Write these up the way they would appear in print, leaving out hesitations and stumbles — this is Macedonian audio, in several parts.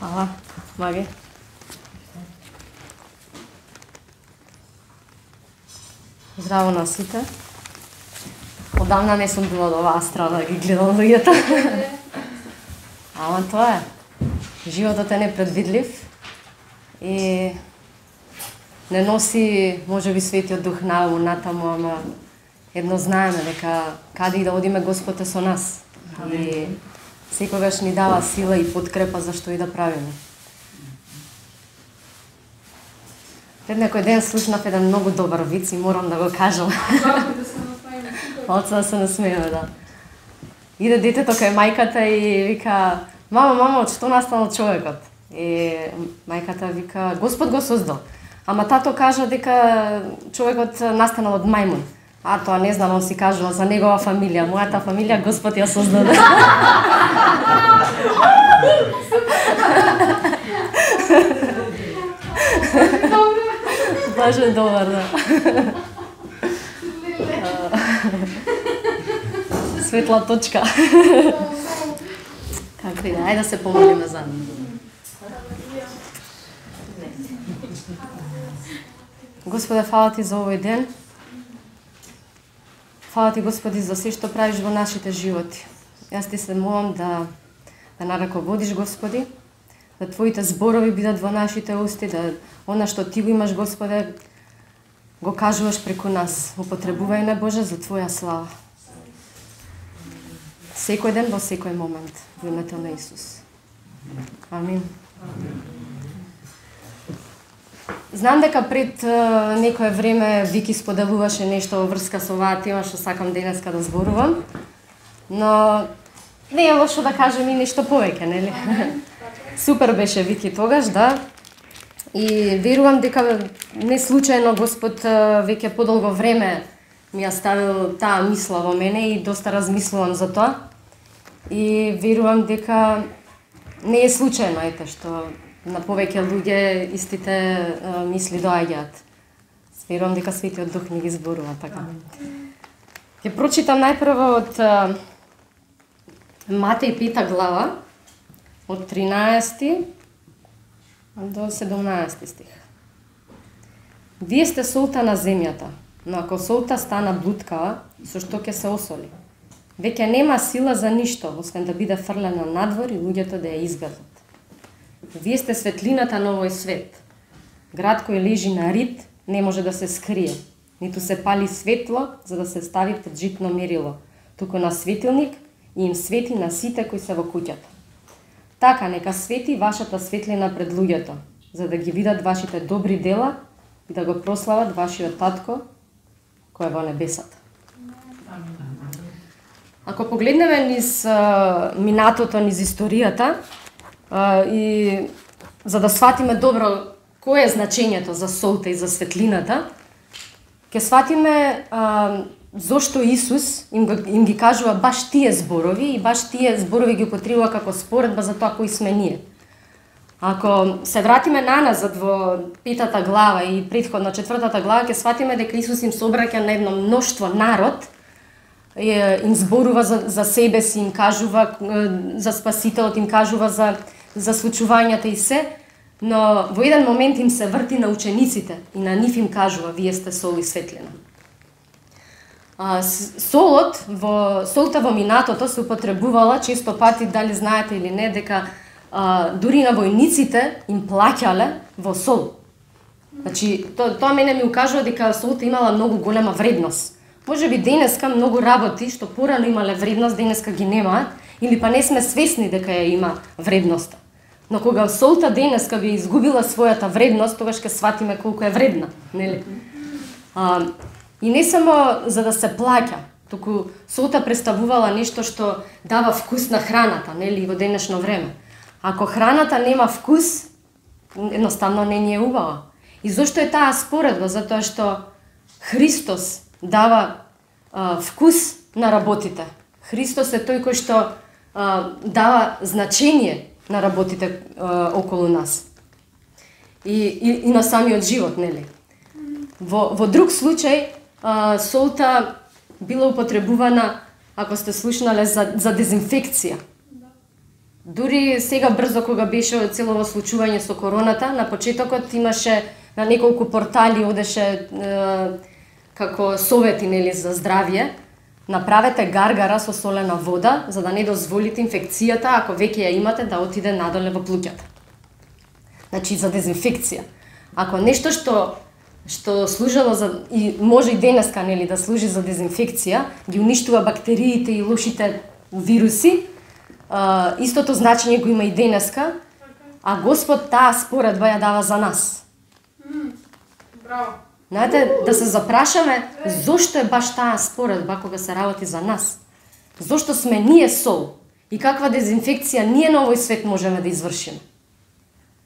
Фала, Маги. Здраво на сите. Одамна не сум била до оваа страна да ги гледам луѓето. Ама тоа е. Животот е непредвидлив и не носи, може би, Светиот Дух науму натаму, ама едно знаеме дека каде и да одиме Господ е со нас. И секогаш ни дава сила и подкрепа за што и да правиме. Пред некој ден слушнав еден многу добар виц и морам да го кажам. Малце да се насмееме, да. Иде детето кај мајката и вика: Мама, од што настанал човекот? И мајката вика: Господ го создал. Ама тато кажа дека човекот настанал од мајмун. А тоа не знам, он си кажува за негова фамилија. Мојата фамилија Господ ја создаде. Баш е добар, да. Светла точка. Како и да, ајде да се помолиме за нив. Господе, фала ти за овој ден. Фала ти, Господи, за се што правиш во нашите животи. Јас ти се молам да нараководиш, Господи, да твоите зборови бидат во нашите усти, да она што ти го имаш, Господе, го кажуваш преку нас. Употребувај не, Боже, за твоја слава. Секој ден, во секој момент, во името на Исус. Амин. Знам дека пред некое време Вики споделуваше нешто во врска со оваа тема што сакам денеска да зборувам, но не е лошо да кажем и нешто повеќе, нели? Супер беше Вики тогаш, да. И верувам дека не случајно Господ веќе подолго време ми ја ставил таа мисла во мене и доста размислувам за тоа. И верувам дека не е случајно, ете, што на повеќе луѓе истите мисли доаѓаат. Верувам дека Светиот Дух ни ги зборува така. Ќе прочитам најпрво од Матеј 5 глава, од 13 до 17 стих. Вие сте солта на земјата, но ако солта стана блуткава, со што ќе се осоли? Веќе нема сила за ништо, освен да биде фрлена надвор и луѓето да ја изгадат. Вие сте светлината на овој свет. Град кој лежи на рид не може да се скрие, ниту се пали светло за да се стави под житно мерило, туку на светилник и им свети на сите кои се во куќата. Така нека свети вашата светлина пред луѓето, за да ги видат вашите добри дела и да го прослават вашиот татко кој е во небесата. Ако погледнеме низ минатото, низ историјата, и за да сватиме добро кое е значењето за солта и за светлината, ќе сватиме зошто Исус им ги кажува баш тие зборови и баш тие зборови ги употребува како споредба за тоа кои сме ние. Ако се вратиме наназад во 5 глава и претходно 4 глава, ќе сватиме дека Исус им се обраќа на едно мноштво народ, им зборува за себе си, им кажува за Спасителот, им кажува за случувањата и се, но во еден момент им се врти на учениците и на нив им кажува: вие сте сол и светлина. Солта во минатото се употребувала често пати, дали знаете или не, дека дури на војниците им плаќале во сол. Значи, тоа мене ми укажува дека солта имала многу голема вредност. Може би денеска многу работи што порано имале вредност, денеска ги немаат, или па не сме свесни дека ја има вредноста. Но кога солта денеска би изгубила својата вредност, тогаш ќе сватиме колку е вредна, нели? И не само за да се плаќа, туку солта представувала нешто што дава вкус на храната, нели, во денешно време. Ако храната нема вкус, едноставно не ни е убава. И зошто е таа споредба? Затоа што Христос дава вкус на работите. Христос е тој кој што дава значење на работите околу нас. И на самиот живот, нели? Во друг случај, солта била употребувана, ако сте слушнале, за дезинфекција. Дури сега брзо кога беше целово случување со короната, на почетокот имаше на неколку портали одеше како совети нели за здравје. Направете гаргара со солена вода за да не дозволите инфекцијата, ако веќе ја имате, да отиде надоле во плуќата. Значи за дезинфекција. Ако нешто што служело за и може и денеска нели да служи за дезинфекција, ги уништува бактериите и лошите вируси, истото значење го има и денеска, а Господ таа споредба ја дава за нас. Браво. Знаете, да се запрашаме зошто е баш таа споредба кога се работи за нас. Зошто сме ние сол и каква дезинфекција ние на овој свет можеме да извршиме.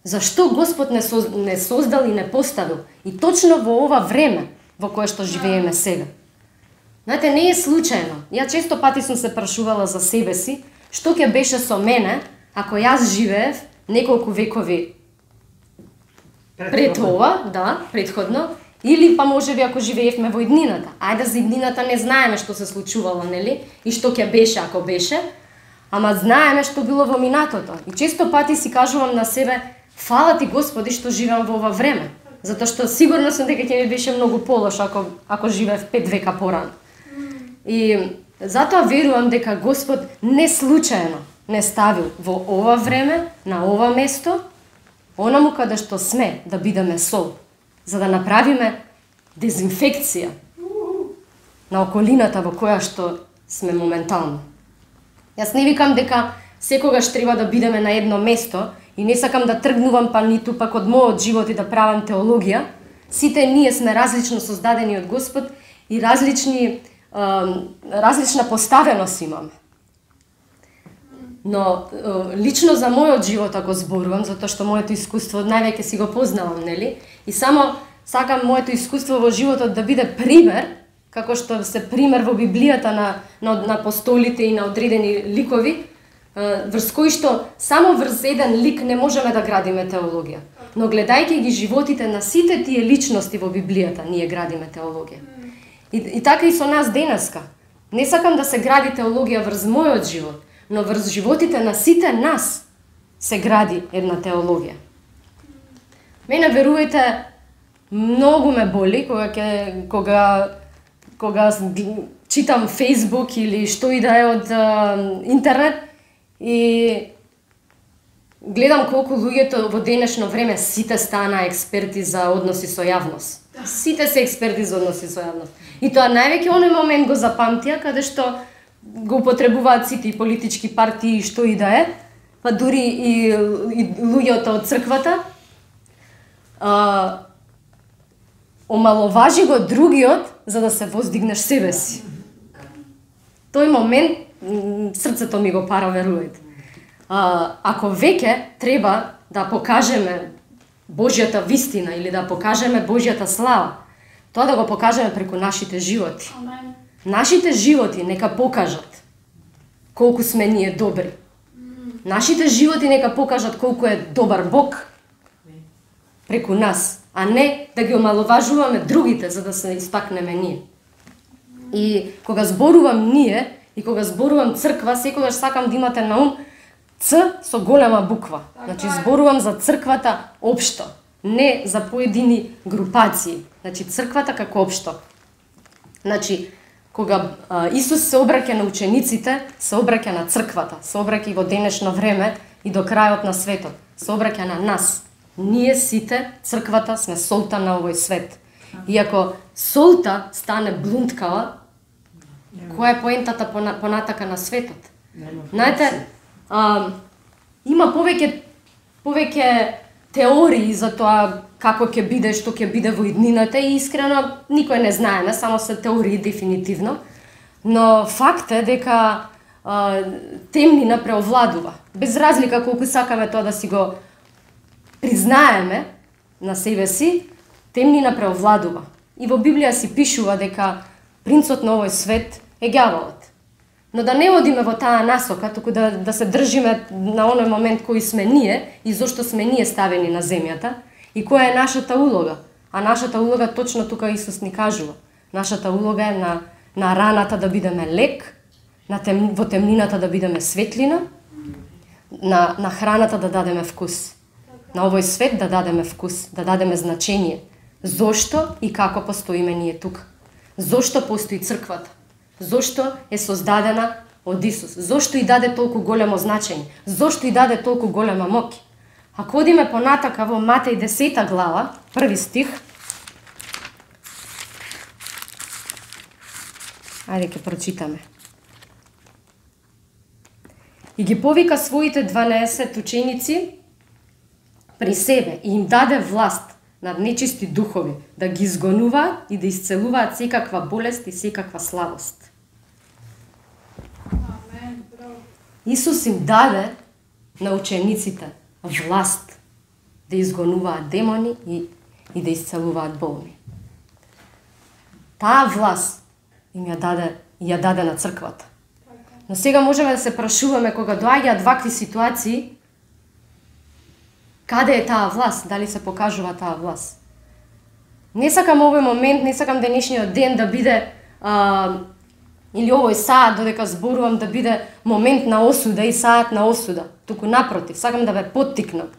Зашто Господ не создал и не поставил и точно во ова време во кое што живееме сега. Знаете, не е случајно. Ја често пати сум се прашувала за себе си, што ќе беше со мене ако јас живеев неколку векови пред ова, да, предходно, или па можеби ако живеевме во иднината. Ајде за иднината не знаеме што се случувало, нели? И што ќе беше ако беше, ама знаеме што било во минатото. И често пати си кажувам на себе, фала ти Господи што живеам во ова време. Затоа што сигурно сум дека ќе ми беше многу полошо ако живеев 5 века порано. И затоа верувам дека Господ не случајно не ставил во ова време, на ова место, онаму каде што сме да бидеме сол, за да направиме дезинфекција на околината во која што сме моментално. Јас не викам дека секогаш треба да бидеме на едно место и не сакам да тргнувам па ниту пак од мојот живот и да правам теологија. Сите ние сме различно создадени од Господ и различна поставеност имаме. Но лично за мојот живот ако зборувам, затоа што моето искуство највеќе си го познавам, нели? И само сакам моето искуство во животот да биде пример, како што се пример во Библијата на апостолите и на одредени ликови, врз кои што само врз еден лик не можеме да градиме теологија. Но гледајќи ги животите на сите тие личности во Библијата, ние градиме теологија. И така и со нас денеска. Не сакам да се гради теологија врз мојот живот, но врз животите на сите нас се гради една теологија. Мене, верувајте, многу ме боли кога читам Facebook или што и да е од интернет и гледам колку луѓето во денешно време сите стана експерти за односи со јавност. Сите се експерти за односи со јавност. И тоа највеќе оној момент го запамтија каде што го употребуваат сите и политички партии и што и да е, па дури и луѓето од црквата, омаловажи го другиот за да се воздигнеш себе си. Тој момент срцето ми го пара, верувајте. Ако веќе треба да покажеме Божјата вистина или да покажеме Божјата слава, тоа да го покажеме преку нашите животи. Амен. Нашите животи нека покажат колку сме ние добри. Нашите животи нека покажат колку е добар Бог преку нас, а не да ги омаловажуваме другите за да се истакнеме ние. И кога зборувам ние и кога зборувам црква, секогаш сакам да имате на ум Ц со голема буква. Значи зборувам за црквата општо, не за поедини групации. Значи црквата како општо. Значи кога Исус се обраќа на учениците, се обраќа на црквата, се обраќа и во денешно време и до крајот на светот. Се обраќа на нас. Ние сите, црквата, сме солта на овој свет. И ако солта стане блунткава, која е поентата понатака на светот? Знаете, има повеќе теории за тоа како ќе биде, што ќе биде во иднината и искрено никој не знаеме, само се теории дефинитивно. Но факт е дека темнина преовладува. Без разлика колку сакаме тоа да си го признаеме на себе си, темнина преовладува. И во Библија си пишува дека принцот на овој свет е ѓаволот. Но да не одиме во таа насока, туку да се држиме на оној момент кој сме ние и зошто сме ние ставени на земјата и која е нашата улога. А нашата улога точно тука Исус ни кажува. Нашата улога е на раната да бидеме лек, во темнината да бидеме светлина, на храната да дадеме вкус. На овој свет да дадеме вкус, да дадеме значење. Зошто и како постоиме ние тука? Зошто постои црквата? Зошто е создадена од Исус? Зошто и даде толку големо значење? Зошто и даде толку голема моќ? Ако одиме понатака во Матеј 10 глава, 1 стих, ајде ќе прочитаме. И ги повика своите 12 ученици при себе и им даде власт над нечисти духови, да ги изгонуваат и да исцелуваат секаква болест и секаква слабост. Амен. Браво. Исус им даде на учениците власт да изгонуваат демони и да исцелуваат болни. Таа власт им ја даде на црквата. Но сега можеме да се прашуваме кога доаѓаат вакви ситуации, каде е таа власт? Дали се покажува таа власт? Не сакам овој момент, не сакам денешниот ден да биде или овој саат додека зборувам да биде момент на осуда и саат на осуда. Туку напротив, сакам да ве поттикнам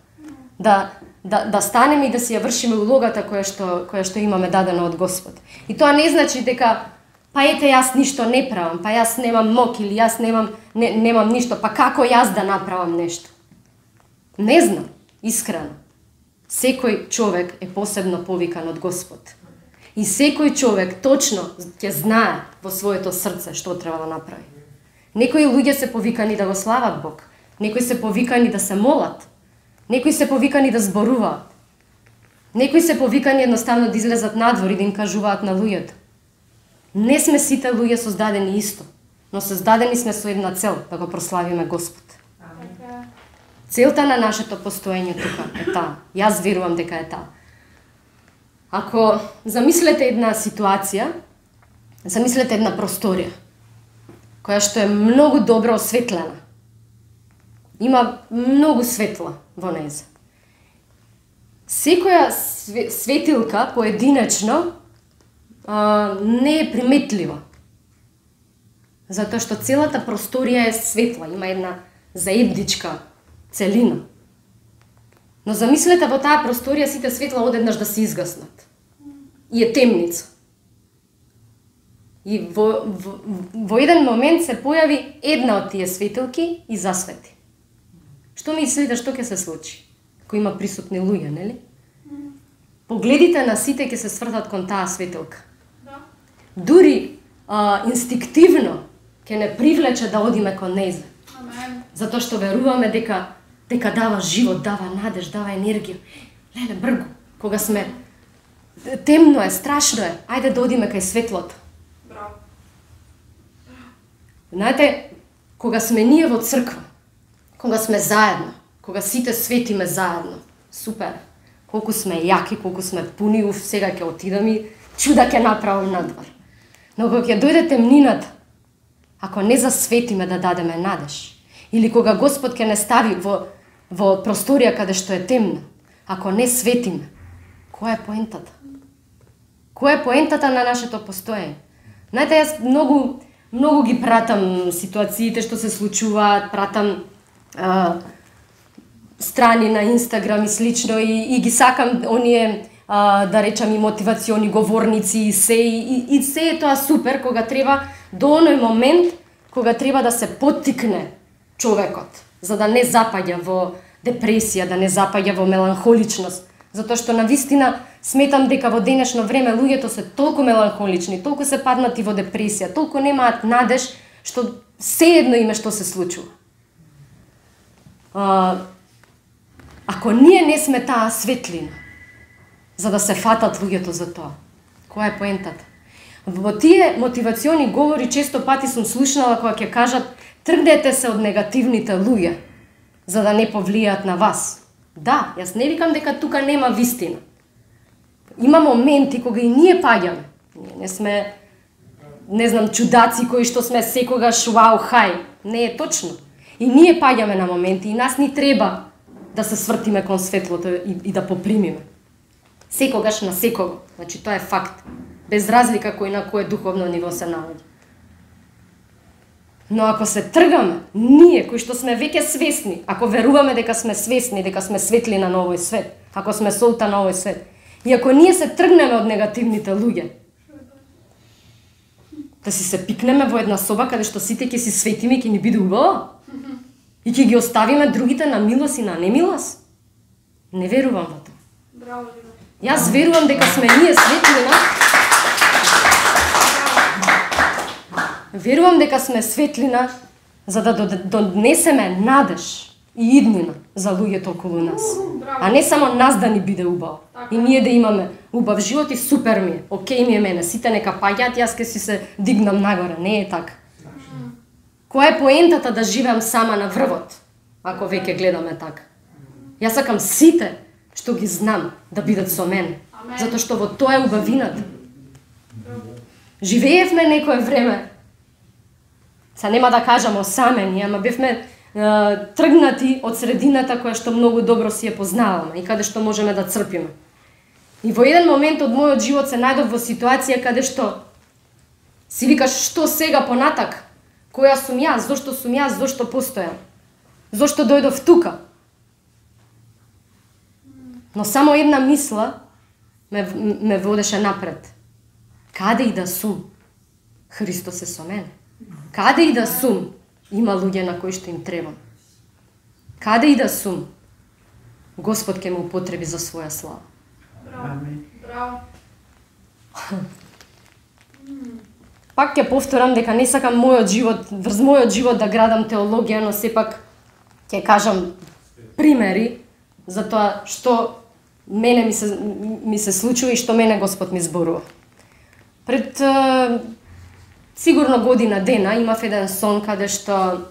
да станеме и да си ја вршиме улогата која што имаме дадена од Господ. И тоа не значи дека па ете јас ништо не правам, па јас немам моќ или јас немам ништо, па како јас да направам нешто? Не знам, искрено. Секој човек е посебно повикан од Господ. И секој човек точно ќе знае во своето срце што треба да направи. Некои луѓе се повикани да го слават Бог, некои се повикани да се молат, некои се повикани да зборуваат, некои се повикани едноставно да излезат надвор и да им кажуваат на луѓето. Не сме сите луѓе создадени исто, но создадени сме со една цел, да го прославиме Господ. Целта на нашето постоење тука е таа. Јас верувам дека е таа. Ако замислете една ситуација, замислете една просторија, која што е многу добро осветлена. Има многу светла во неја. Секоја светилка поединечно не е приметлива. Затоа што целата просторија е светла, има една заедничка целина. Но замислете во таа просторија сите светла одеднаш да се изгаснат. И е темница. И во еден момент се појави една од тие светилки и засвети. Што мислите што ќе се случи? Ако има присутни луѓе, нели? Погледите на сите ќе се свртат кон таа светилка. Дури инстинктивно ќе не привлече да одиме кон нејзе. Затоа што веруваме дека дава живот, дава надеж, дава енергија. Леле, бргу, кога сме темно е, страшно е, ајде да одиме кај светлото. Браво. Знаете, кога сме ние во црква, кога сме заедно, кога сите светиме заедно, супер. Колку сме јаки, колку сме пуни, сега ќе отидам и чуда ќе направам надвор. Но кога ќе дојде темнината, ако не засветиме да дадеме надеж, или кога Господ ќе не стави во просторија каде што е темна, ако не светиме, која е поентата? Која е поентата на нашето постоење? Знаете, јас многу ги пратам ситуациите што се случуваат, пратам страни на Инстаграм и слично и ги сакам оние да речам и мотивациони говорници и се е тоа супер кога треба до оној момент кога треба да се поттикне човекот за да не запаѓа во депресија, да не запаѓа во меланхоличност, затоа што навистина сметам дека во денешно време луѓето се толку меланхолични, толку се паднати во депресија, толку немаат надеж што сеедно име што се случува. Ако ние не сме таа светлина, за да се фатат луѓето за тоа, која е поентата? Во тие мотивациони говори често пати сум слушнала кога ќе кажат тргнете се од негативните луѓе, за да не повлијаат на вас. Да, јас не викам дека тука нема вистина. Има моменти кога и ние паѓаме. Ние не сме, не знам, чудаци кои што сме секогаш вау, хај. Не е точно. И ние паѓаме на моменти и нас ни треба да се свртиме кон светлото и да попримиме. Секогаш на секого. Значи, тоа е факт. Без разлика кој на кое духовно ниво се наоѓа. Но ако се тргаме, ние кои што сме веќе свесни, ако веруваме дека сме свесни, дека сме светлина на овој свет, ако сме солта на овој свет, и ако ние се тргнеме од негативните луѓе, да си се пикнеме во една соба каде што сите ќе си светиме и ќе ни биде убаво, и ќе ги оставиме другите на милост и на немилост, не верувам во тоа. Браво, Јас верувам дека сме ние светлина. Верувам дека сме светлина за да донесеме надеж и иднина за луѓето околу нас. А не само нас да ни биде убаво. И ние да имаме убав живот и супер ми е. Океј ми е мене, сите нека паѓаат, јас ке си се дигнам нагоре. Не е така. Која е поентата да живеам сама на врвот, ако веќе гледаме така? Јас сакам сите што ги знам да бидат со мене, затоа што во тоа е убавината. Живеевме некое време, са нема да кажам осамени, ама бевме тргнати од средината која што многу добро си ја познаваме и каде што можеме да црпиме. И во еден момент од мојот живот се најдов во ситуација каде што си викаш што сега понатак, која сум јас, зошто постојам, зошто дојдов тука. Но само една мисла ме водеше напред. Каде и да сум, Христос е со мене. Каде и да сум, има луѓе на кои што им требам. Каде и да сум, Господ ќе ме употреби за своја слава. Браво. Пак ќе повторам дека не сакам врз мојот живот да градам теологија, но сепак ќе кажам примери за тоа што мене ми се случува и што мене Господ ми зборува. Пред сигурно година дена имав еден сон каде што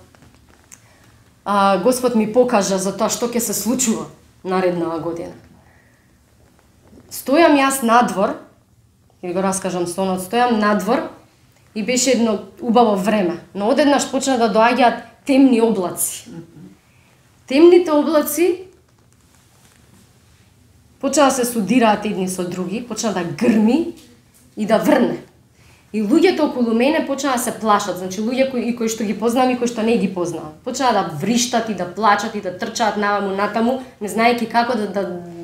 Господ ми покажа за тоа што ќе се случува нареднава година. Стојам јас надвор, и го раскажам сонот, стојам надвор и беше едно убаво време, но одеднаш почна да доаѓаат темни облаци. Темните облаци почна да се судираат едни со други, почна да грми и да врне. И луѓето околу мене почна да се плашат, значи луѓе кои што ги познавам и кои што не ги познавам. Почна да вриштат и да плачат и да трчаат наваму натаму, не знаејќи како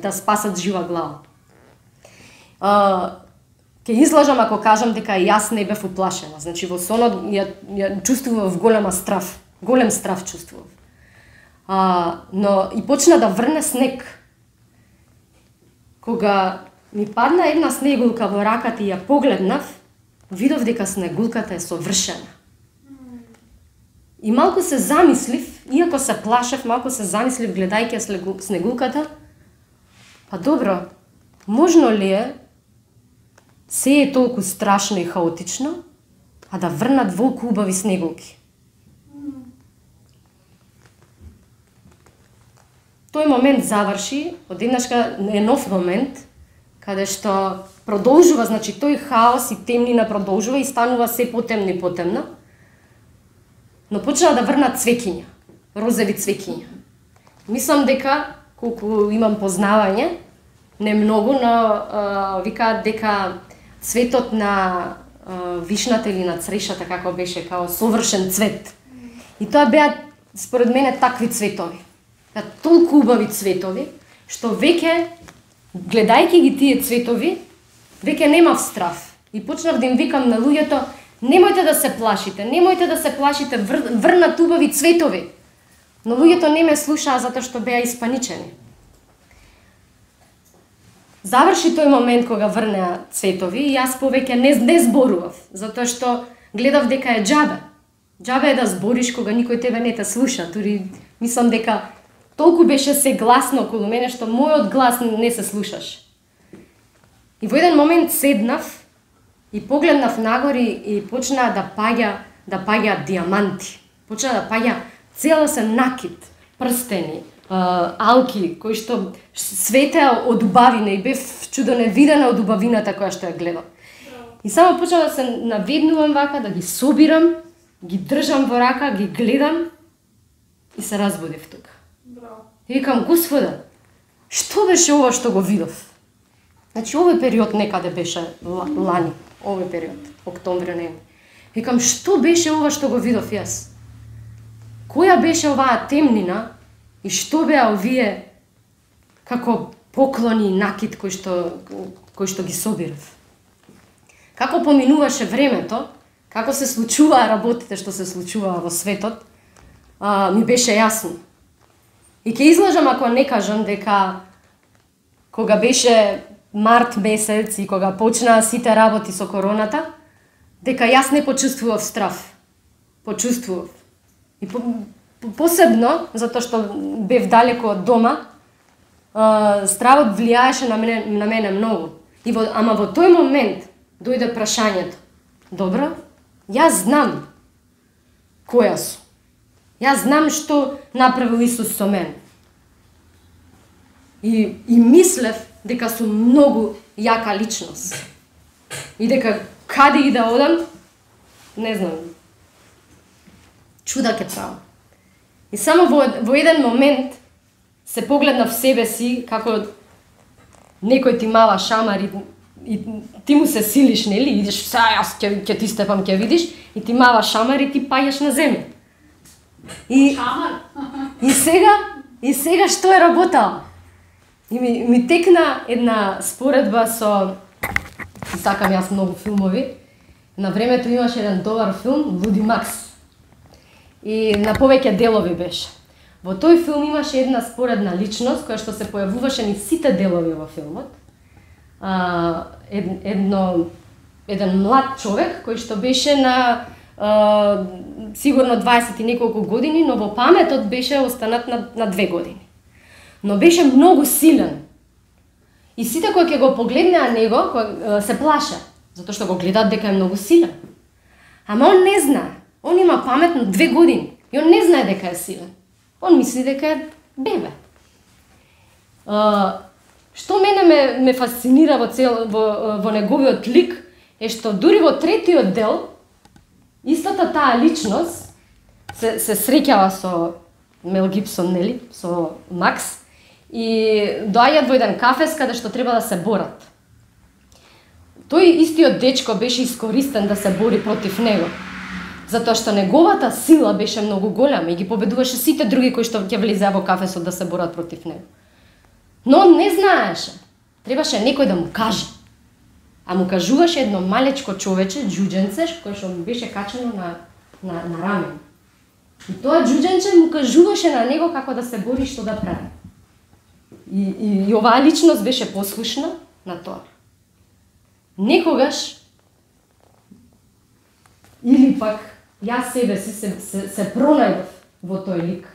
да спасат жива глава. Ќе излажам ако кажам дека јас не бев уплашена. Значи во сонот ја чувствував голем страв чувствував. Но и почна да врне снег. Кога ми падна една снегулка во раката и ја погледнав, видов дека снегулката е совршена. И малку се замислив, иако се плашев, малку се замислив гледајќи снегулката, па добро, можно ли е се е толку страшно и хаотично, а да врнат волку убави снегулки? Тој момент заврши, одеднашка е нов момент, каде што продолжува, значи тој хаос и темнина продолжува и станува се потемно и потемно, но почна да врнат цвеќиња, розови цвеќиња. Мислам дека, колку имам познавање, не многу, но викаат дека цветот на вишната или на црешата, како беше, као совршен цвет. И тоа беа, според мене, такви цветови. Толку убави цветови, што веќе, гледајќи ги тие цветови, веќе немав страв. И почнав да им викам на луѓето, немојте да се плашите, врнат убави цветови. Но луѓето не ме слушаа затоа што беа испаничени. Заврши тој момент кога врнеа цветови и јас повеќе не зборував, затоа што гледав дека е џабе. Џабе е да збориш кога никој тебе не те слуша, дури мислам дека толку беше се гласно околу мене што мојот глас не се слушаш. И во еден момент седнав и погледнав нагоре и почнаа да паѓаат диаманти. Почна да паѓа целосен накид, прстени, алки кои што светеа од убавина и бев чудоневидена од убавината која што ја гледам. И само почнав да се наведнувам вака, да ги собирам, ги држам во рака, ги гледам и се разбудив тука. И викам, Господе, што беше ова што го видов? Значи, овој период некаде беше лани, овој период, октомври, ноември. Викам, што беше ова што го видов јас? Која беше оваа темнина и што беа овие како поклони и накид кој што ги собирав? Како поминуваше времето, како се случуваа работите што се случуваа во светот, ми беше јасно. И ќе излажам ако не кажам дека кога беше март месец и кога почнаа сите работи со короната, дека јас не почувствував страв. Почувствував. И посебно, затоа што бев далеко од дома, стравот влијаеше на мене многу. Ама во тој момент дојде прашањето. Добро, јас знам која сум. Јас знам што направил Исус со мене. И мислев дека сум многу јака личност. И дека каде и да одам, не знам, чуда ќе правам. И само во еден момент се погледнав себе си како некој ти мава шамар и ти му се силиш, нели? Идеш, јас ќе ти степам, ќе видиш, и ти мава шамар и ти паѓаш на земја. И сега што е работа? И ми текна една споредба со... Сакам јас многу филмови. На времето имаше еден добар филм, Луди Макс. И на повеќе делови беше. Во тој филм имаше една споредна личност која што се појавуваше низ сите делови во филмот. Еден млад човек кој што беше на сигурно 20 и неколку години, но во паметот беше останат на 2 години. Но беше многу силен. И сите кои ќе го погледнеа него, се плаша, затоа што го гледаат дека е многу силен. Ама он не знае. Он има памет на 2 години и он не знае дека е силен. Он мисли дека е бебе. Што мене ме фасцинира во неговиот лик е што дури во третиот дел истата таа личност се среќава со Мел Гибсон, нели, со Макс, и доаѓаат во еден кафес каде што треба да се борат. Тој истиот дечко беше искористен да се бори против него, затоа што неговата сила беше многу голема и ги победуваше сите други кои што ќе влезеа во кафесот да се борат против него. Но он не знаеше. Требаше некој да му каже. А му кажуваше едно малечко човече, џуџенце, кој што му беше качено на рамен. И тоа џуџенче му кажуваше на него како да се бори, што да прави. И оваа личност беше послушна на тоа. Некогаш, или пак, јас себе си се пронајдов во тој лик.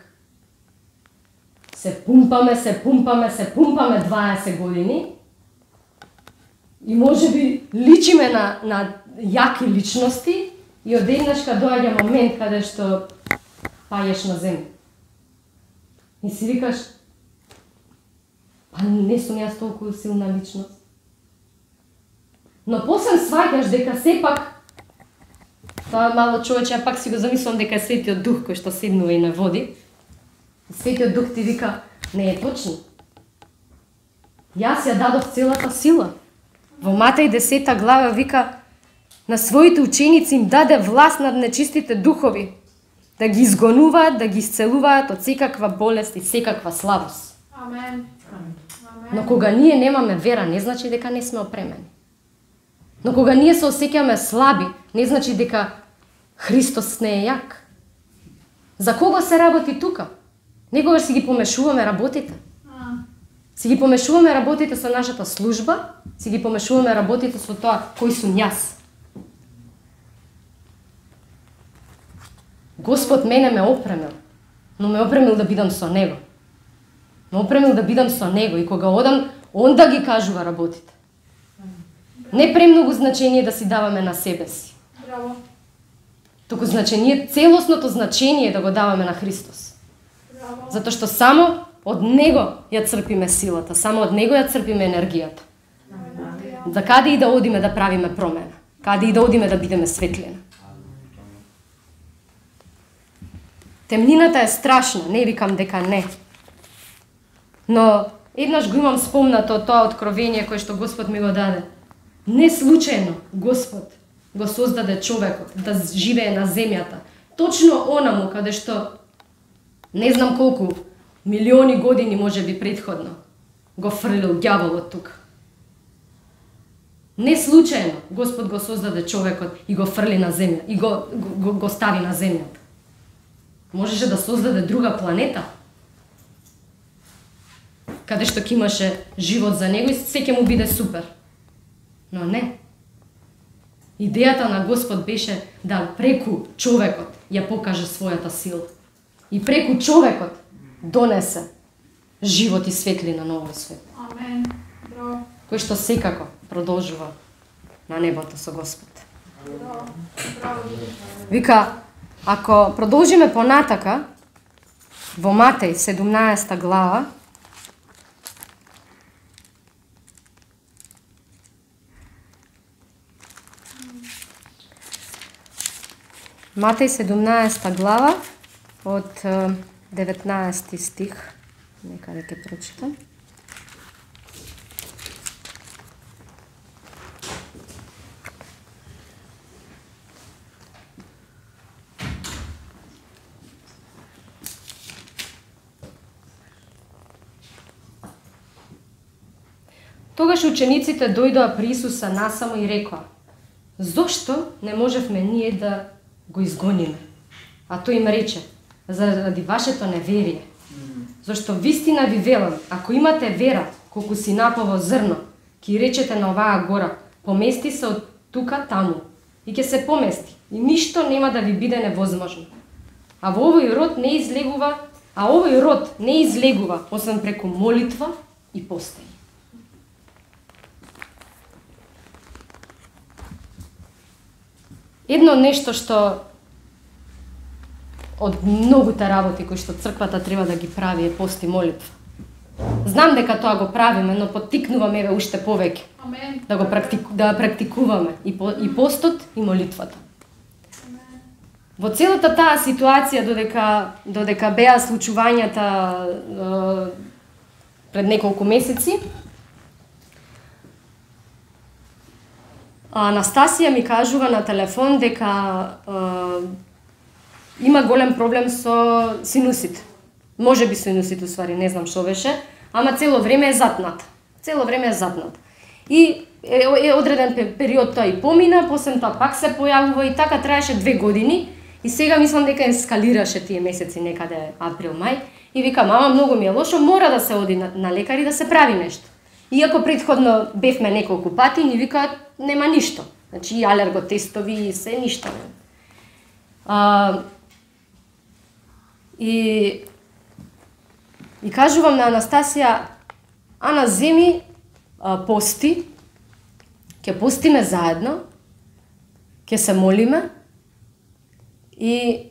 Се пумпаме 20 години и можеби личиме на јаки личности и одеднашка доаѓа момент каде што паѓаш на земја. И си викаш, па не сум јас толку силна личност. Но после сваќаш дека сепак, тоа мало човече, ја пак си го замислам дека е Светиот Дух кој што седнува и не води. Светиот Дух ти вика, не е точно. Јас ја дадов целата сила. Во Матеј 10 глава вика, на своите ученици им даде власт над нечистите духови, да ги изгонуваат, да ги исцелуваат од секаква болест и секаква слабост. Амен. Но кога ние немаме вера, не значи дека не сме опремени. Но кога ние се осеќаме слаби, не значи дека Христос не е јак. За кого се работи тука? Некогаш си ги помешуваме работите. Си ги помешуваме работите со нашата служба, си ги помешуваме работите со тоа кој сум јас. Господ мене ме опремил, но ме опремил да бидам со Него. Ме опремил да бидам со Него и кога одам, он да ги кажува работите. Не премногу значение да си даваме на себе си. Браво. Туку значение, целосното значение да го даваме на Христос. Браво. Затоа што само од Него ја црпиме силата, само од Него ја црпиме енергијата. За каде и да одиме да правиме промена, каде и да одиме да бидеме светлина. Темнината е страшна, не викам дека не. Но еднаш го имам спомнато тоа откровение кое што Господ ми го даде. Не случајно Господ го создаде човекот да живее на земјата. Точно онаму каде што не знам колку милиони години можеби претходно го фрлил ѓаволот тука. Не случајно Господ го создаде човекот и го фрли на земја и го стави на земјата. Можеше да создаде друга планета каде што ќе имаше живот за него и се ќе му биде супер. Но не. Идејата на Господ беше да преку човекот ја покаже својата сила. И преку човекот донесе живот и светлина на овој свет. Амен. Браво. Кој што секако продолжува на небото со Господ. Браво. Браво. Вика, ако продолжиме понатака, во Матеј 17 глава, Матеј 17 глава од 19 стих, некаде ќе прочитам. Тогаш учениците дојдоа при Исуса насамо и рекоа: "Зошто не можевме ние да го изгониме?" А тој им рече: "Заради вашето неверие. Зашто вистина ви велам, ако имате вера колку синапово зрно, ќе речете на оваа гора: помести се од тука таму, и ќе се помести, и ништо нема да ви биде невозможно. А овој род не излегува освен преку молитва и постење." Едно нешто што од многуте работи кои што црквата треба да ги прави е пост и молитва. Знам дека тоа го правиме, но поттикнуваме еве уште повеќе. Амен. Да практикуваме и постот и молитвата. Во целата таа ситуација додека беа случувањата пред неколку месеци, Анастасија ми кажува на телефон дека има голем проблем со синусит. Може би синусит уствари, не знам што беше, ама цело време е затнат. И одреден период тоа и помина, после тоа пак се појавува и така траеше 2 години. И сега мислам дека ескалираше тие месеци некаде април-мај. И вика: "Мама, многу ми е лошо, мора да се оди на лекар и да се прави нешто." Иако претходно бевме неколку пати, ни викаат нема ништо. Значи и алерготестови и се ништо. И кажувам на Анастасија: "Ана, земи пости, ќе постиме заедно, ќе се молиме и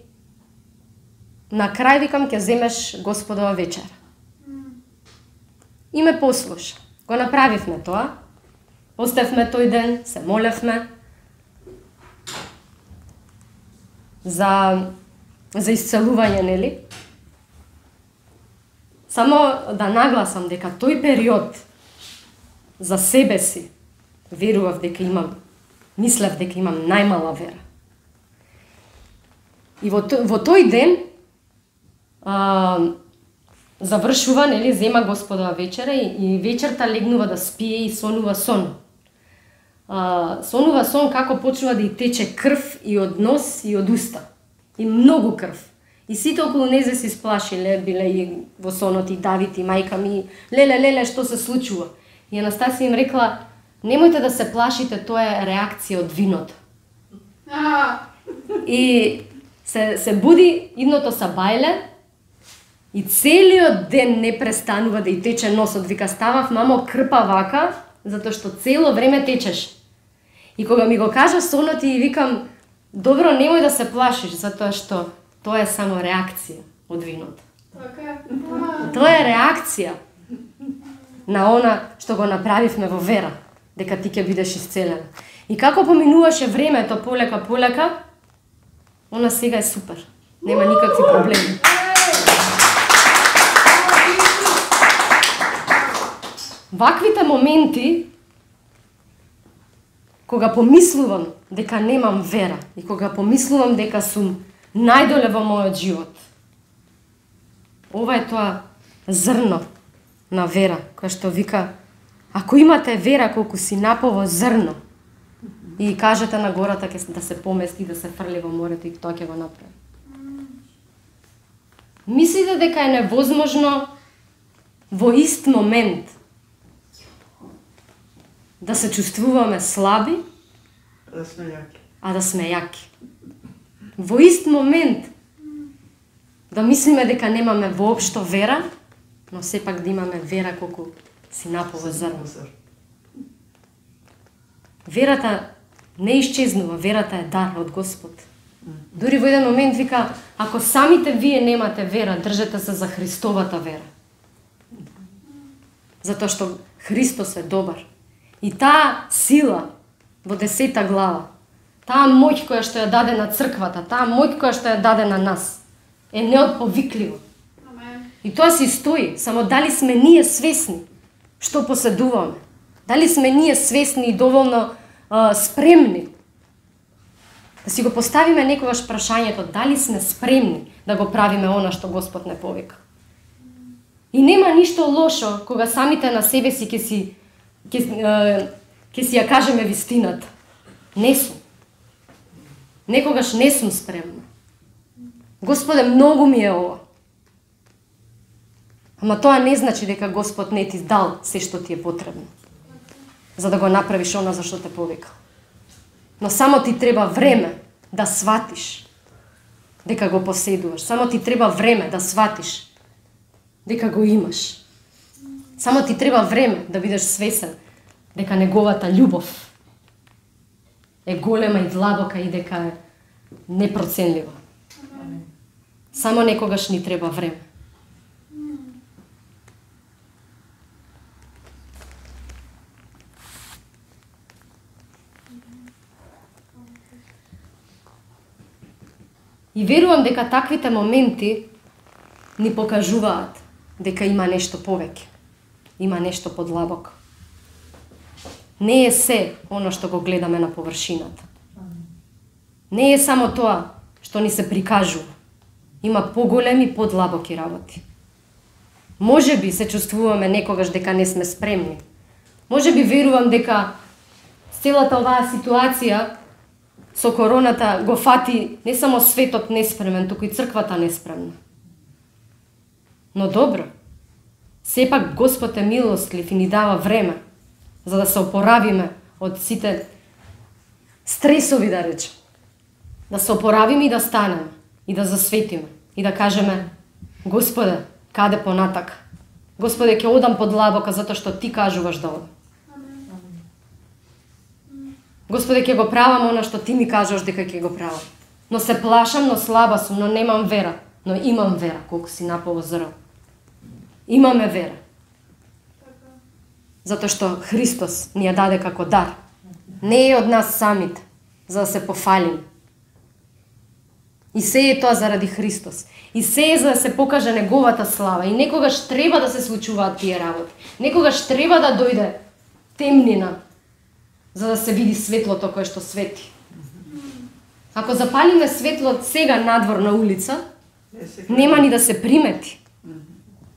на крај викам ќе земеш Господова вечера." И ме послуша. Го направивме тоа. Оставивме тој ден, се молевме за исцелување, нели? Само да нагласам дека тој период за себе си верував дека мислев дека имам најмала вера. И во тој ден завршува, нели, зема Господова вечера и вечерта легнува да спие и сонува сон. Сонува сон како почнува да и тече крв и од нос и од уста. И многу крв. И сите околу незе се исплашиле, биле и во сонот и Давид и мајка ми: "Леле, што се случува?" И Анастасија им рекла: "Немојте да се плашите, тоа е реакција од виното." И се буди идното сабајле и целиот ден не престанува да и тече носот. Вика: "Ставав, мамо, крпа вака, затоа што цело време течеш." И кога ми го кажа сонот, и викам: "Добро, немој да се плашиш, затоа што тоа е само реакција од виното." Тоа е реакција на она што го направивме во вера, дека ти ќе бидеш исцелена. И како поминуваше времето полека, она сега е супер. Нема никакви проблеми. Ваквите моменти кога помислувам дека немам вера и кога помислувам дека сум најдоле во мојот живот, ова е тоа зрно на вера, која што вика, ако имате вера колку си напово зрно, и кажете на гората да се помести, да се фрли во морето, и тоа ќе го направи. Мислите дека е невозможно во ист момент да се чувствуваме слаби, а да сме јаки. Во ист момент да мислиме дека немаме воопшто вера, но сепак да имаме вера колку си напово зрно. Верата не исчезнува, верата е дар од Господ. Дури во еден момент вика, ако самите вие немате вера, држете се за Христовата вера. Затоа што Христос е добар. И таа сила во 10 глава, таа моќ која што ја даде на црквата, таа моќ која што ја даде на нас, е неотповиклива. И тоа си стои, само дали сме ние свесни што поседуваме? Дали сме ние свесни и доволно спремни? Да си го поставиме некогаш прашањето, дали сме спремни да го правиме она што Господ не повика. И нема ништо лошо кога самите на себе си ќе си ја кажеме вистината. Не сум. Некогаш не сум спремна. Господе, многу ми е ова. Ама тоа не значи дека Господ не ти дал се што ти е потребно, за да го направиш она за што те повика. Но само ти треба време да сватиш дека го поседуваш. Само ти треба време да сватиш дека го имаш. Само ти треба време да бидеш свесен дека неговата љубов е голема и длабока и дека е непроценлива. Само некогаш ни треба време. И верувам дека таквите моменти ни покажуваат дека има нешто повеќе, има нешто подлабоко. Не е се оно што го гледаме на површината. Не е само тоа што ни се прикажува. Има поголеми, подлабоки работи. Може би се чувствуваме некогаш дека не сме спремни. Може би верувам дека целата оваа ситуација со короната го фати не само светот неспремен, туку и црквата неспремна. Но добро, сепак Господ е милостлив и ни дава време за да се опоравиме од сите стресови, да речем. Да се опоравиме и да станеме, и да засветиме, и да кажеме, Господе, каде понатак? Господе, ќе одам подлабока затоа што ти кажуваш да одам. Господе, ќе го правам она што ти ми кажуваш дека ќе го правам. Но се плашам, но слаба сум, но немам вера. Но имам вера, колку си напово зрел. Имаме вера. Затоа што Христос ни ја даде како дар. Не е од нас самите, за да се пофалиме. И се е тоа заради Христос. И се е за да се покаже неговата слава. И некогаш треба да се случуваат тие работи. Некогаш треба да дојде темнина, за да се види светлото кое што свети. Ако запалиме светло сега надвор на улица, нема ни да се примети.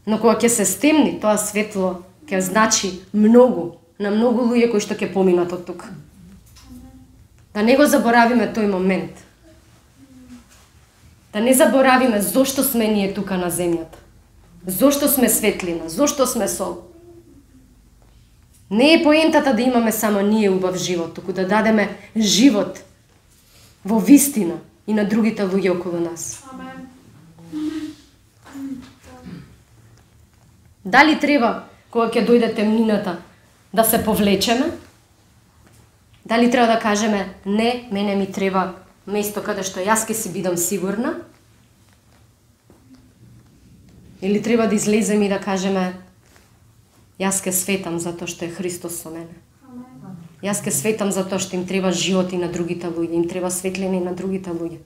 Но кога ќе се стемни, тоа светло ќе значи многу на многу луѓе кои што ќе поминат од тука. Да не го заборавиме тој момент. Да не заборавиме зошто сме ние тука на земјата. Зошто сме светлина, зошто сме сол. Не е поентата да имаме само ние убав живот, туку да дадеме живот во вистина и на другите луѓе околу нас. Дали треба, кога ќе дојде темнината, да се повлечеме? Дали треба да кажеме, не, мене ми треба место каде што јас ќе си бидам сигурна? Или треба да излеземе и да кажеме, јас ќе светам затоа што е Христос со мене. Јас ќе светам затоа што им треба живот и на другите луѓе, им треба светлина и на другите луѓе.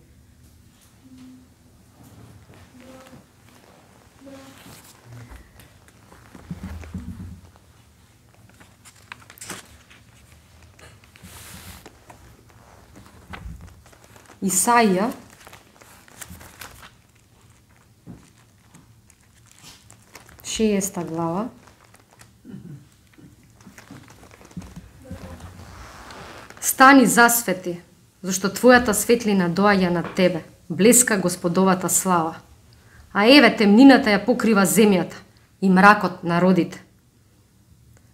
Исаија, шеста глава. Стани засвети, зашто Твојата светлина доаѓа над Тебе, блеска Господовата слава. А еве темнината ја покрива земјата и мракот народите.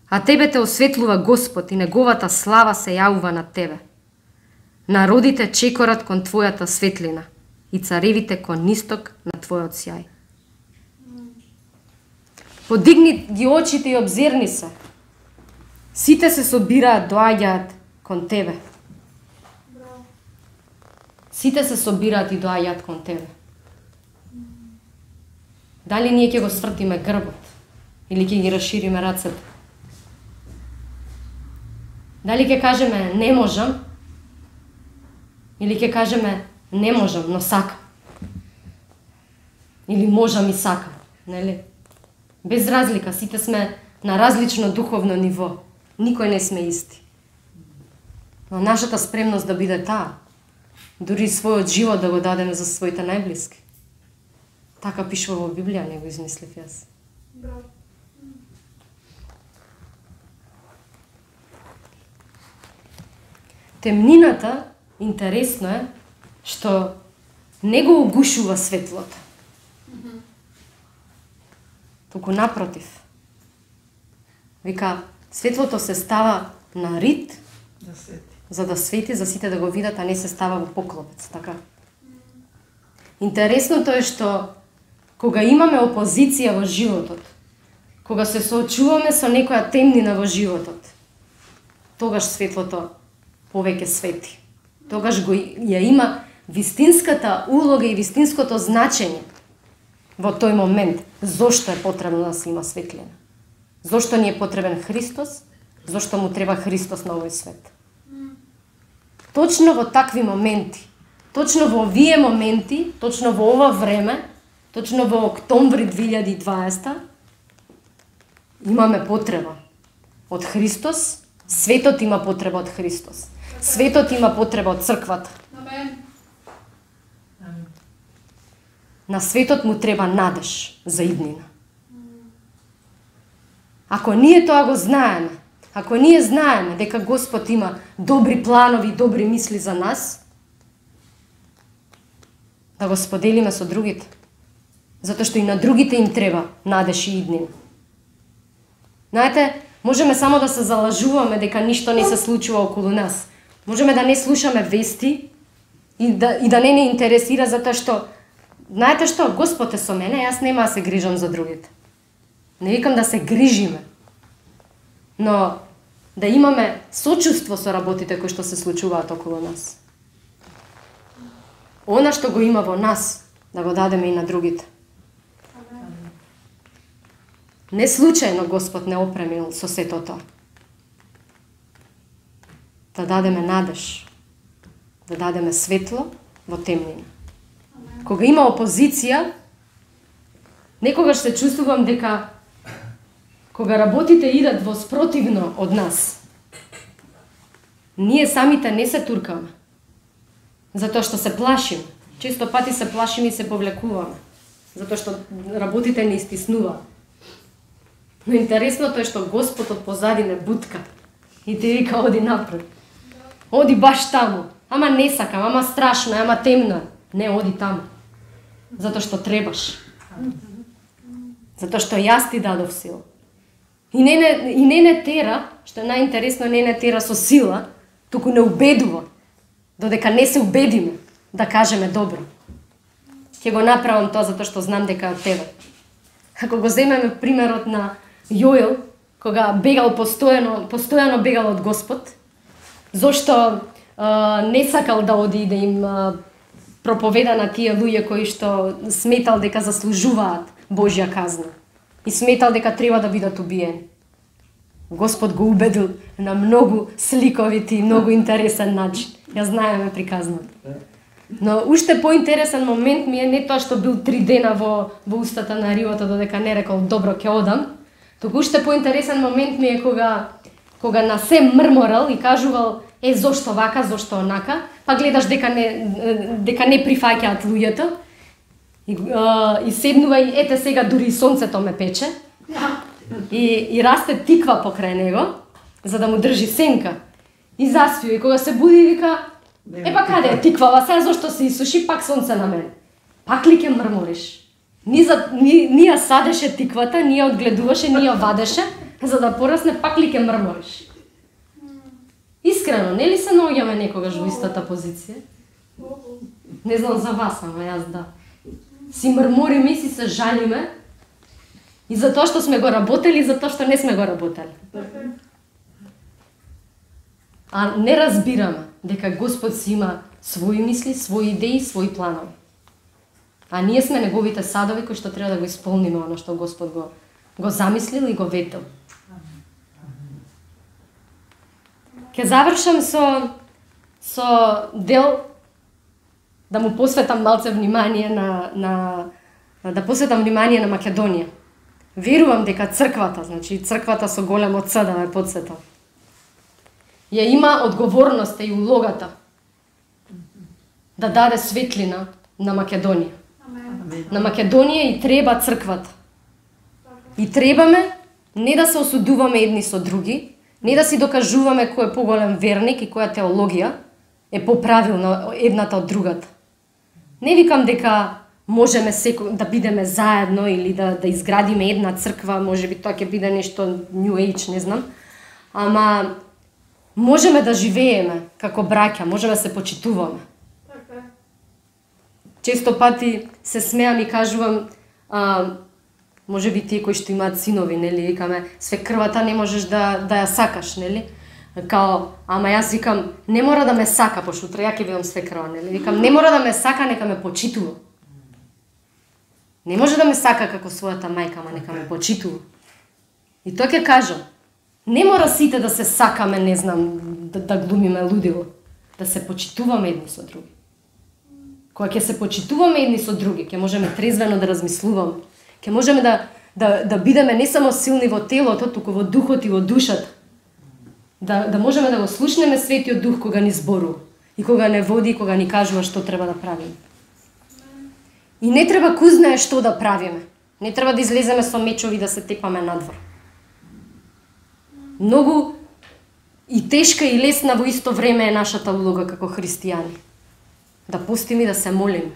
А Тебе те осветлува Господ и Неговата слава се јавува над Тебе. Народите чекорат кон Твојата светлина и царевите кон исток на Твојот сјај. Подигни ги очите и обзирни се. Сите се собираат, доаѓаат кон Тебе. Сите се собираат и доаѓаат кон Тебе. Дали ние ќе го свртиме грбот или ќе ги расшириме рацете? Дали ќе кажеме не можам или ќе кажеме не можам, но сакам? Или можам и сакам, нели? Без разлика, сите сме на различно духовно ниво. Никој не сме исти. Но нашата спремност да биде таа, дури својот живот да го дадеме за своите најблиски. Така пишува во Библија, не го измислив јас. Темнината, интересно е, што не го угушува светлото. Туку напротив. Вика, светлото се става на рид, за да свети, за сите да го видат, а не се става во поклопец, така. Интересното е што кога имаме опозиција во животот, кога се соочуваме со некоја темнина во животот, тогаш светлото повеќе свети. Тогаш ја има вистинската улога и вистинското значење во тој момент. Зошто е потребно да се има светлина? Зошто ни е потребен Христос? Зошто му треба Христос на овој свет? Точно во такви моменти, точно во овие моменти, точно во ова време, точно во октомври 2020, имаме потреба од Христос, светот има потреба од Христос. Светот има потреба од црквата. На светот му треба надеж за иднина. Ако ние тоа го знаеме, ако ние знаеме дека Господ има добри планови и добри мисли за нас, да го споделиме со другите. Затоа што и на другите им треба надеж и иднина. Знаете, можеме само да се залажуваме дека ништо не се случува околу нас. Можеме да не слушаме вести и да не ни интересира затоа што, знаете што, Господ е со мене, јас нема да се грижам за другите. Не викам да се грижиме, но да имаме сочувство со работите кои што се случуваат околу нас. Она што го има во нас, да го дадеме и на другите. Не случајно Господ не опремил со сето тоа. Да дадеме надеж, да дадеме светло во темнина. Кога има опозиција, некогаш се чувствувам дека кога работите идат во спротивно од нас, ние самите не се туркаме. Затоа што се плашим. Често пати се плашим и се повлекуваме. Затоа што работите не истиснуваат. Но интересното е што Господ од позади не бутка и ти вика оди напред. Оди баш таму. Ама не сакам, ама страшно, ама темно. Не, оди таму. Затоа што требаш. Затоа што јас ти дадов сила. И не тера, што е најинтересно, не тера со сила, туку не убедува. Додека не се убедиме да кажеме добро. Ќе го направам тоа затоа што знам дека од тебе. Ако го земеме примерот на Јоел, кога бегал постојано бегал од Господ, зошто не сакал да оди и да им проповеда на тие луѓе кои што сметал дека заслужуваат Божја казна и сметал дека треба да бидат убиени. Господ го убедил на многу сликовит и многу интересен начин. Ја знаеме приказната. Но уште поинтересен момент ми е не тоа што бил 3 дена во устата на рибата додека не рекол добро ќе одам, туку уште поинтересен момент ми е кога на се мрморал и кажувал зошто вака, зошто онака, па гледаш дека не прифаќаат луѓето. И седнува и ете сега дури и сонцето ме пече. И расте тиква покрај него, за да му држи сенка. И заспива и кога се буди вика, па каде е тиквава, сега зошто се исуши, пак сонце на мене. Пак ли ќе мрмориш? Ни ја садеше тиквата, ни ја одгледуваше, ни ја вадеше, за да порасне, пак ли ќе мрмориш? Искрено, нели се наоѓаме некогаш во истата позиција? Не знам за вас, ама јас да. Си мрмориме и си се жалиме и за тоа што сме го работели и за тоа што не сме го работели. А не разбираме дека Господ си има своји мисли, своји идеи, своји планови. А ние сме неговите садови кои што треба да го исполниме оно што Господ го замислил и го ветил. Ке завршам со дел да му посветам малце внимание да посветам внимание на Македонија. Верувам дека црквата, значи црквата со големо Ц да ме подсетам, ја има одговорноста и улогата да даде светлина на Македонија. На Македонија и треба црквата. И требаме не да се осудуваме едни со други, не да си докажуваме кој е поголем верник и која теологија е поправилна едната од другата. Не викам дека можеме да бидеме заедно или да изградиме една црква, можеби тоа ќе биде нешто New Age, не знам. Ама можеме да живееме како браќа, можеме да се почитуваме. Често пати се смеам и кажувам, можеби тие кои што имаат синови, нели, викаме, свекрвата не можеш да ја сакаш, нели? Као, ама јас викам, не мора да ме сака, пошто утре ја ќе бидам свекрва, нели? Викам, не мора да ме сака, нека ме почитува. Не може да ме сака како својата мајка, ама нека ме почитува. И тоа ќе кажам, не мора сите да се сакаме, не знам, да глумиме лудило, да се почитуваме едни со други. Кога ќе се почитуваме едни со други, ќе можеме трезвено да размислуваме, ќе можеме да бидеме не само силни во телото, туку во духот и во душата. Да можеме да го слушнеме Светиот Дух кога ни зборува и кога не води и кога ни кажува што треба да правиме. И не треба кој знае што да правиме. Не треба да излеземе со мечови да се тепаме надвор. Многу и тешка и лесна во исто време е нашата улога како христијани. Да пустиме и да се молиме.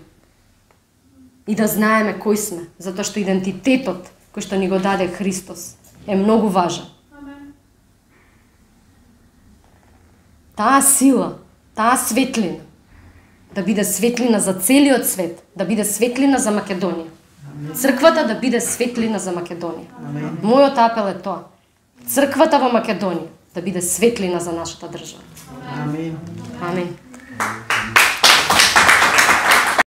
И да знаеме кој сме, затоа што идентитетот кој што ни го даде Христос е многу важен. Таа сила, таа светлина, да биде светлина за целиот свет, да биде светлина за Македонија. Црквата да биде светлина за Македонија. Мојот апел е тоа. Црквата во Македонија да биде светлина за нашата држава. Амин.